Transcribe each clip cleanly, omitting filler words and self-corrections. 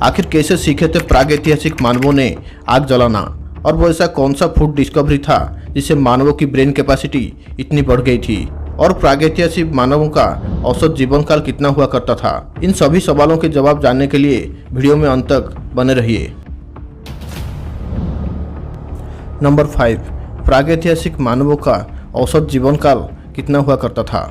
आखिर कैसे सीखे थे प्रागैतिहासिक मानवों ने आग जलाना, और वो ऐसा कौन सा फूड डिस्कवरी था जिससे मानवों की ब्रेन कैपेसिटी इतनी बढ़ गई थी, और प्रागैतिहासिक मानवों का औसत जीवन काल कितना हुआ करता था। इन सभी सवालों के जवाब जानने के लिए वीडियो में अंत तक बने रहिए। नंबर 5, प्रागैतिहासिक मानवों का औसत जीवन काल कितना हुआ करता था।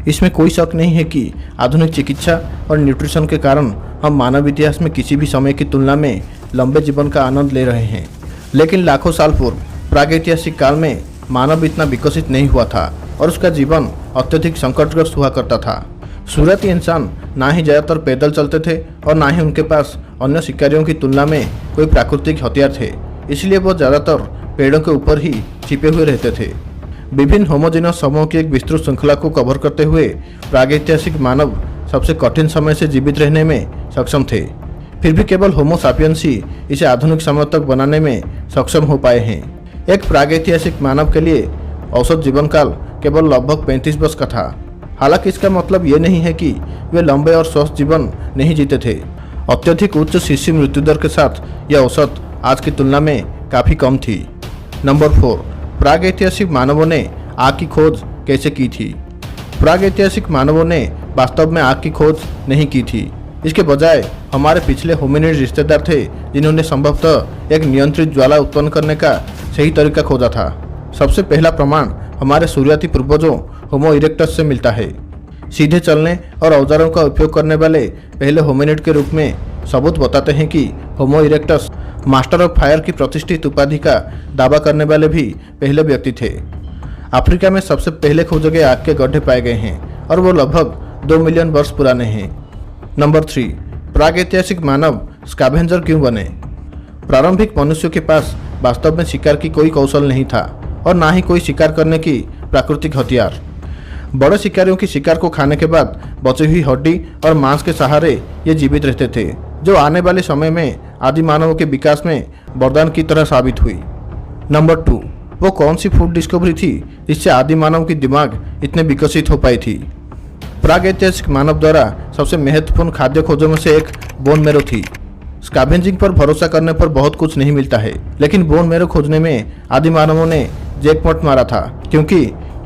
इसमें कोई शक नहीं है कि आधुनिक चिकित्सा और न्यूट्रिशन के कारण हम मानव इतिहास में किसी भी समय की तुलना में लंबे जीवन का आनंद ले रहे हैं। लेकिन लाखों साल पूर्व प्रागैतिहासिक काल में मानव इतना विकसित नहीं हुआ था और उसका जीवन अत्यधिक संकटग्रस्त हुआ करता था। शुरुआती इंसान ना ही ज़्यादातर पैदल चलते थे और ना ही उनके पास अन्य शिकारियों की तुलना में कोई प्राकृतिक हथियार थे, इसलिए वो ज़्यादातर पेड़ों के ऊपर ही छिपे हुए रहते थे। विभिन्न होमोजेनस समूहों की एक विस्तृत श्रृंखला को कवर करते हुए प्रागैतिहासिक मानव सबसे कठिन समय से जीवित रहने में सक्षम थे। फिर भी केवल होमो सापियंस ही इसे आधुनिक समय तक बनाने में सक्षम हो पाए हैं। एक प्रागैतिहासिक मानव के लिए औसत जीवन काल केवल लगभग 35 वर्ष का था। हालांकि इसका मतलब ये नहीं है कि वे लंबे और स्वस्थ जीवन नहीं जीते थे। अत्यधिक उच्च शिशु मृत्यु दर के साथ यह औसत आज की तुलना में काफ़ी कम थी। नंबर 4, प्रागैतिहासिक मानवों ने आग की खोज कैसे की थी। प्रागैतिहासिक मानवों ने वास्तव में आग की खोज नहीं की थी। इसके बजाय हमारे पिछले होमिनिड रिश्तेदार थे जिन्होंने संभवतः एक नियंत्रित ज्वाला उत्पन्न करने का सही तरीका खोजा था। सबसे पहला प्रमाण हमारे शुरुआती पूर्वजों होमो इरेक्टस से मिलता है। सीधे चलने और औजारों का उपयोग करने वाले पहले होमिनिड के रूप में सबूत बताते हैं कि होमो इरेक्टस मास्टर ऑफ फायर की प्रतिष्ठित उपाधि का दावा करने वाले भी पहले व्यक्ति थे। अफ्रीका में सबसे पहले खोजे गए आग के गड्ढे पाए गए हैं और वो लगभग 2 मिलियन वर्ष पुराने हैं। नंबर 3, प्रागैतिहासिक मानव स्कैवेंजर क्यों बने। प्रारंभिक मनुष्यों के पास वास्तव में शिकार की कोई कौशल नहीं था और ना ही कोई शिकार करने की प्राकृतिक हथियार। बड़े शिकारियों की शिकार को खाने के बाद बची हुई हड्डी और मांस के सहारे ये जीवित रहते थे, जो आने वाले समय में आदि मानवों के विकास में वरदान की तरह साबित हुई। नंबर 2, वो कौन सी फूड डिस्कवरी थी जिससे आदि मानव की दिमाग इतने विकसित हो पाई थी। प्रागैतिहासिक मानव द्वारा सबसे महत्वपूर्ण खाद्य खोजों में से एक बोन मेरो थी। स्कैवेंजिंग पर भरोसा करने पर बहुत कुछ नहीं मिलता है, लेकिन बोन मेरो खोजने में आदि मानवों ने जैकपॉट मारा था, क्योंकि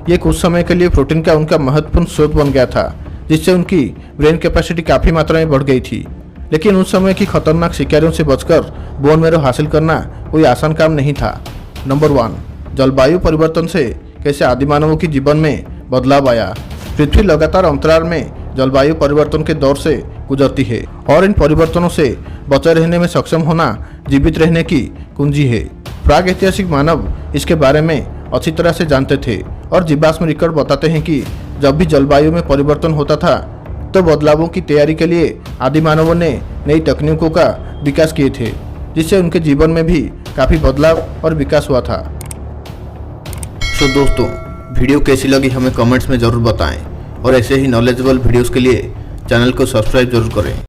ये कुछ समय के लिए प्रोटीन का उनका महत्वपूर्ण स्रोत बन गया था, जिससे उनकी ब्रेन कैपेसिटी काफ़ी मात्रा में बढ़ गई थी। लेकिन उस समय की खतरनाक शिकारियों से बचकर बोन मेरो हासिल करना कोई आसान काम नहीं था। नंबर 1, जलवायु परिवर्तन से कैसे आदि मानवों के जीवन में बदलाव आया। पृथ्वी लगातार अंतराल में जलवायु परिवर्तन के दौर से गुजरती है और इन परिवर्तनों से बचे रहने में सक्षम होना जीवित रहने की कुंजी है। प्रागैतिहासिक मानव इसके बारे में अच्छी तरह से जानते थे और जीवाश्म रिकॉर्ड बताते हैं कि जब भी जलवायु में परिवर्तन होता था तो बदलावों की तैयारी के लिए आदि मानवों ने नई तकनीकों का विकास किए थे, जिससे उनके जीवन में भी काफ़ी बदलाव और विकास हुआ था। तो दोस्तों, वीडियो कैसी लगी हमें कमेंट्स में ज़रूर बताएं और ऐसे ही नॉलेजेबल वीडियोस के लिए चैनल को सब्सक्राइब जरूर करें।